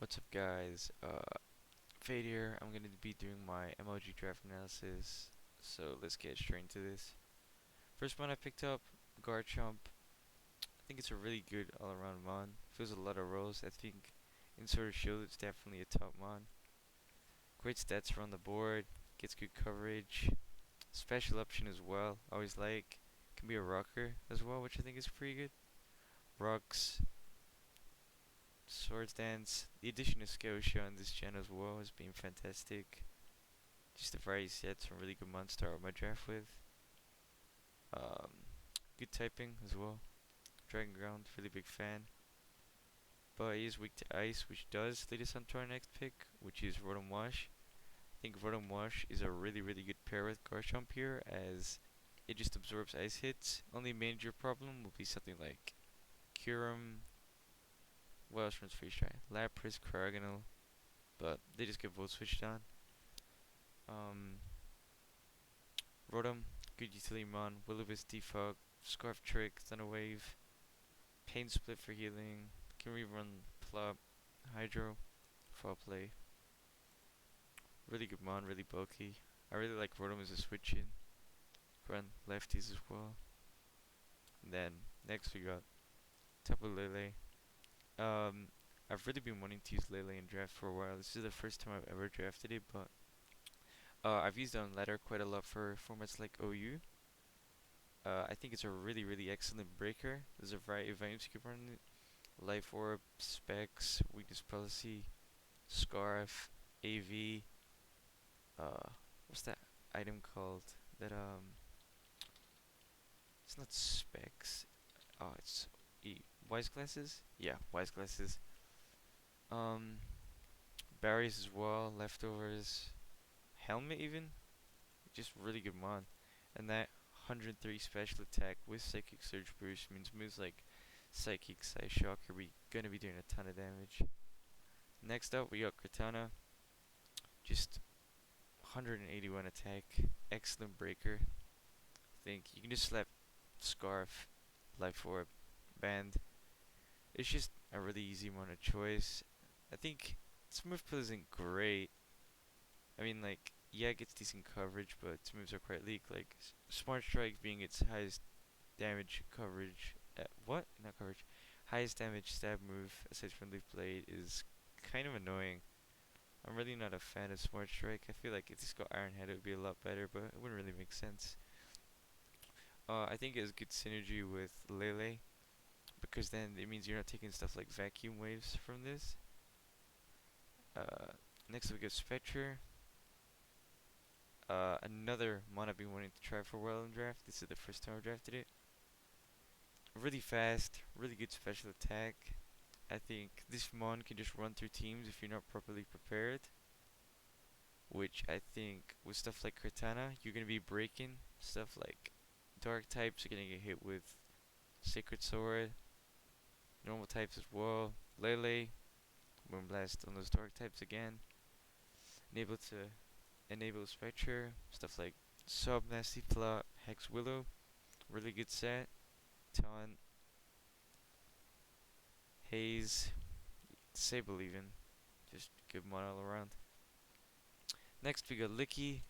What's up, guys? Fade here. I'm gonna be doing my MLG draft analysis, so let's get straight into this. First one I picked up, Garchomp. I think it's a really good all-around mon. Fills a lot of roles. I think in Sword of Shield it's definitely a top mon. Great stats around the board. Gets good coverage. Special option as well. Always like. Can be a rocker as well, which I think is pretty good. Rocks. Swords Dance. The addition of Scotia on this gen as well has been fantastic. Just a variety set, some really good mons to start my draft with. Good typing as well. Dragon Ground, really big fan. But he is weak to ice, which does lead us on to our next pick, which is Rotom Wash. I think Rotom Wash is a really good pair with Garchomp here, as it just absorbs ice hits. Only major problem will be something like Kyurem. What else runs Freeze Dry? Lapras, Cryogonal, but they just get Volt switched on. Rotom, good utility mon. Will-O-Wisp, Defog, Scarf Trick, Thunder Wave, Pain Split for healing. Can rerun Plop, Hydro, Foul Play. Really good mon, really bulky. I really like Rotom as a switch in. Run lefties as well. And then next we got Tapu Lele. I've really been wanting to use Lele in draft for a while. This is the first time I've ever drafted it, but I've used it on ladder quite a lot for formats like OU. I think it's a really excellent breaker. There's a variety of items you can run it. Life Orb, Specs, Weakness Policy, Scarf, AV. What's that item called? That it's not Specs. Oh, it's Wise Glasses? Yeah, Wise Glasses. Berries as well, Leftovers, Helmet even. Just really good mon. And that 103 special attack with Psychic Surge Boost means moves like Psychic, Psyshock are gonna be doing a ton of damage. Next up we got Cortana. Just 181 attack, excellent breaker. I think you can just slap Scarf, Life Orb, Band. It's just a really easy one of choice. I think Smooth Pull isn't great. I mean, like, yeah, it gets decent coverage, but its moves are quite weak. Like, Smart Strike being its highest damage coverage. What? Not coverage. Highest damage stab move, aside from Leaf Blade, is kind of annoying. I'm really not a fan of Smart Strike. I feel like if this got Iron Head, it would be a lot better, but it wouldn't really make sense. I think it has good synergy with Lele, because then it means you're not taking stuff like Vacuum Waves from this. Next we got Spectre. Another mon I've been wanting to try for a while in draft. This is the first time I've drafted it. Really fast, really good special attack. I think this mon can just run through teams if you're not properly prepared. Which I think with stuff like Cortana, you're going to be breaking stuff like Dark types are going to get hit with Sacred Sword. Normal types as well. Lele, Moonblast on those Dark types again. Enable Spectre, stuff like Sub, Nasty Plot, Hex Willow, really good set. Taunt, Haze, Sable even, just good mon all around. Next we got Licky.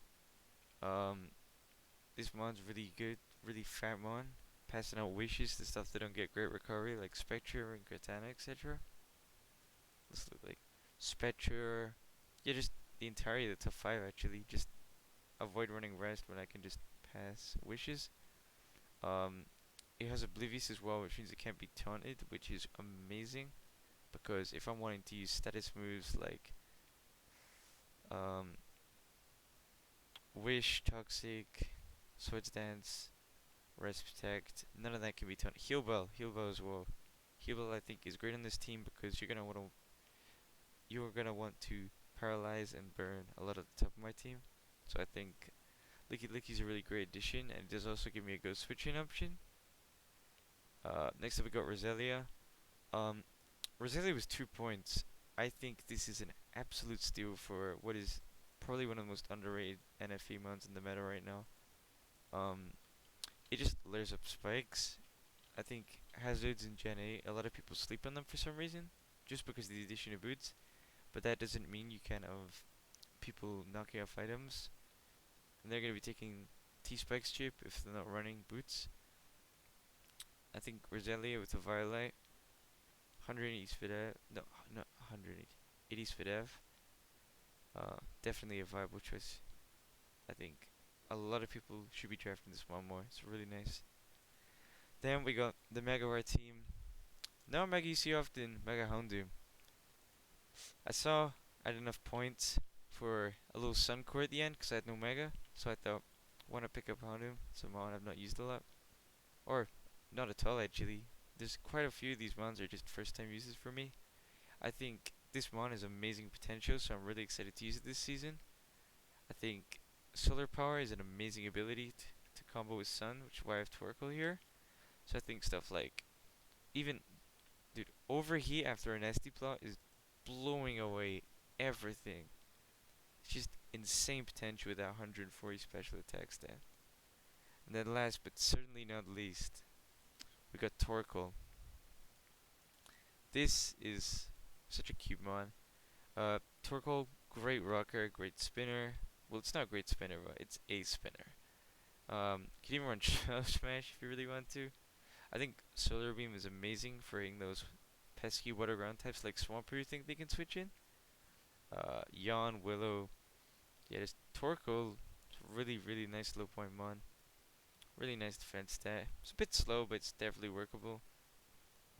This mon's really good, really fat mon. Passing out wishes to stuff that don't get great recovery, like Spectre and Cortana, etc. Let's look like Spectre. Yeah, just the entirety of the top 5 actually. Just avoid running rest when I can just pass wishes. It has Oblivious as well, which means it can't be taunted, which is amazing. Because if I'm wanting to use status moves like Wish, Toxic, Swords Dance, Rest Protect, none of that can be taunted. Heal Bell as well. Heal Bell I think is great on this team because you're gonna want to paralyze and burn a lot at the top of my team. So I think Licky's a really great addition, and it does also give me a ghost switching option. Next up we got Roselia. Roselia was 2 points. I think this is an absolute steal for what is probably one of the most underrated NFE mons in the meta right now. It just layers up spikes. I think Hazards in Gen 8, a lot of people sleep on them for some reason, just because of the addition of boots. but that doesn't mean you can't have people knocking off items, and they're gonna be taking T-Spike's chip if they're not running boots. I think Roselia with the Violet, 180 Svidev, no, not 180 Svidev, definitely a viable choice. I think a lot of people should be drafting this one more. It's really nice. Then we got the Mega Rare team. Not Mega you see often, Mega Houndoom. I saw I had enough points for a little Sun Core at the end because I had no Mega, so I thought, want to pick up Houndoom, some mon I've not used a lot. Or, not at all actually. There's quite a few of these mons are just first time uses for me. I think this mon has amazing potential, so I'm really excited to use it this season. I think Solar Power is an amazing ability to combo with Sun, which is why I have Torkoal here. So I think stuff like, even, dude, Overheat after a Nasty Plot is blowing away everything. It's just insane potential with that 140 special attack stat. And then last but certainly not least, we got Torkoal. This is such a cute mon. Torkoal, great rocker, great spinner. Well, it's not a great spinner, but it's a spinner. Can even run Chub Smash if you really want to. I think Solar Beam is amazing for hitting those pesky water ground types like Swampert you think they can switch in. Yawn, Willow. Yeah, this Torkoal, really, really nice low point mon. Really nice defense stat. It's a bit slow, but it's definitely workable.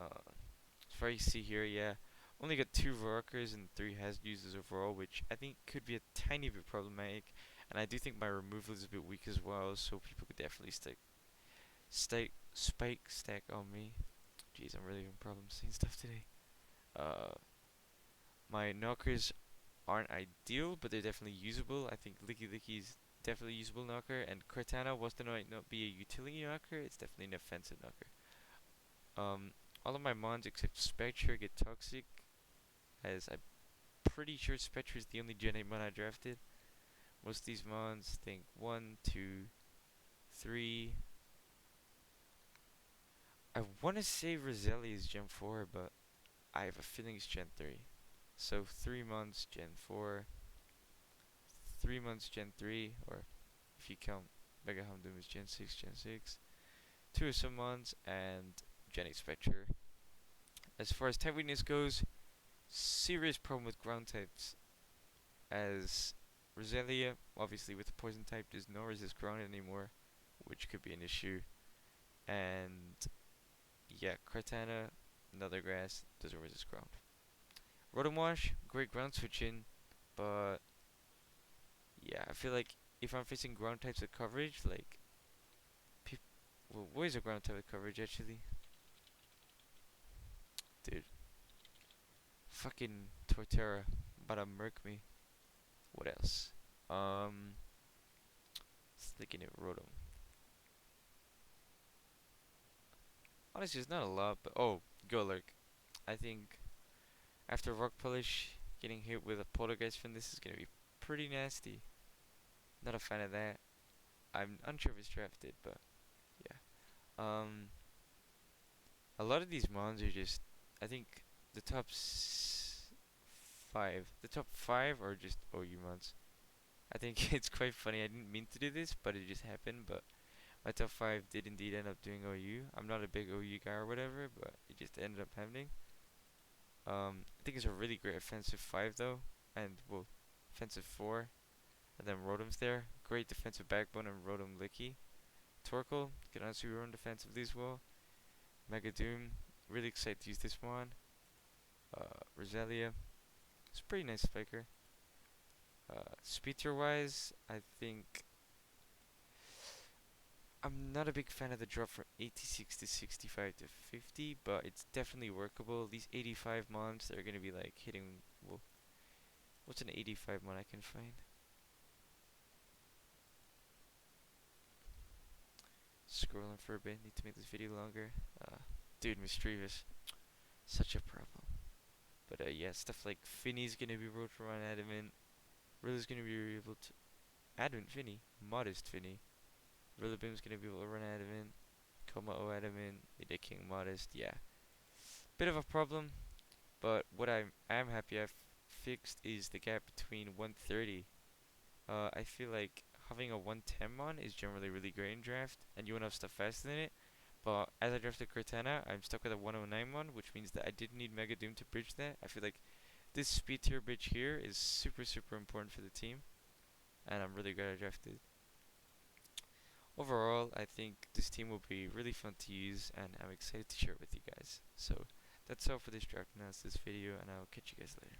As far as you see here, yeah. Only got 2 rockers and 3 hazard users overall, which I think could be a tiny bit problematic. And I do think my removal is a bit weak as well, so people could definitely spike stack on me. Jeez, I'm really having problems saying stuff today. Uh, my knockers aren't ideal, but they're definitely usable. I think Licky Licky is definitely a usable knocker, and Cortana, whilst it might not be a utility knocker, it's definitely an offensive knocker. All of my mons except Spectre get toxic, as I'm pretty sure Spectre is the only Gen 8 mon I drafted. Most of these mons, think 1, 2, 3. I want to say Roselia is Gen 4, but I have a feeling it's Gen 3. So 3 months Gen 4, 3 months Gen 3, or if you count Mega Houndoom is Gen 6, Gen 6. 2 of some mons, and Gen 8 Spectre. As far as type weakness goes, serious problem with ground types, as Roselia, obviously with the poison type, does not resist ground anymore, which could be an issue. And yeah, Cortana, another grass, doesn't resist ground. Rotom Wash, great ground switching, but yeah, I feel like if I'm facing ground types of coverage, like, well, what is a ground type of coverage actually? Dude, fucking Torterra, about to murk me. What else? Sticking it Rotom. Honestly, it's not a lot, but oh, Golurk. I think after Rock Polish, getting hit with a Poltergeist from this is gonna be pretty nasty. Not a fan of that. I'm unsure if it's drafted, but yeah. A lot of these mons are just, I think the top 5, the top 5 are just OU mons. I think it's quite funny. I didn't mean to do this, but it just happened. But my top 5 did indeed end up doing OU. I'm not a big OU guy or whatever, but it just ended up happening. I think it's a really great offensive 5 though, and well, offensive 4, and then Rotom's there. Great defensive backbone and Rotom Licky. Torkoal can also run defensively as well. Mega Doom, really excited to use this one. Roselia, it's a pretty nice spiker. Speedster wise, I think I'm not a big fan of the drop from 86 to 65 to 50, but it's definitely workable. These 85 mons, they're gonna be like hitting. Well, what's an 85 mon I can find? Scrolling for a bit. Need to make this video longer. Dude, Mischievous, such a problem. But yeah, stuff like Finny's gonna be able to run Adamant. Rilla's gonna be able to Adamant Finny, Modest Finny. Rillaboom's gonna be able to run Adamant. Komao Adamant, Nida King Modest. Yeah, bit of a problem. But what I'm happy I've fixed is the gap between 130. I feel like having a 110 mon is generally really great in draft, and you want to have stuff faster than it. But as I drafted Cortana, I'm stuck with a 109 mon, which means that I did need Mega Doom to bridge that. I feel like this speed tier bridge here is super, super important for the team, and I'm really glad I drafted. Overall, I think this team will be really fun to use, and I'm excited to share it with you guys. So that's all for this draft analysis video, and I'll catch you guys later.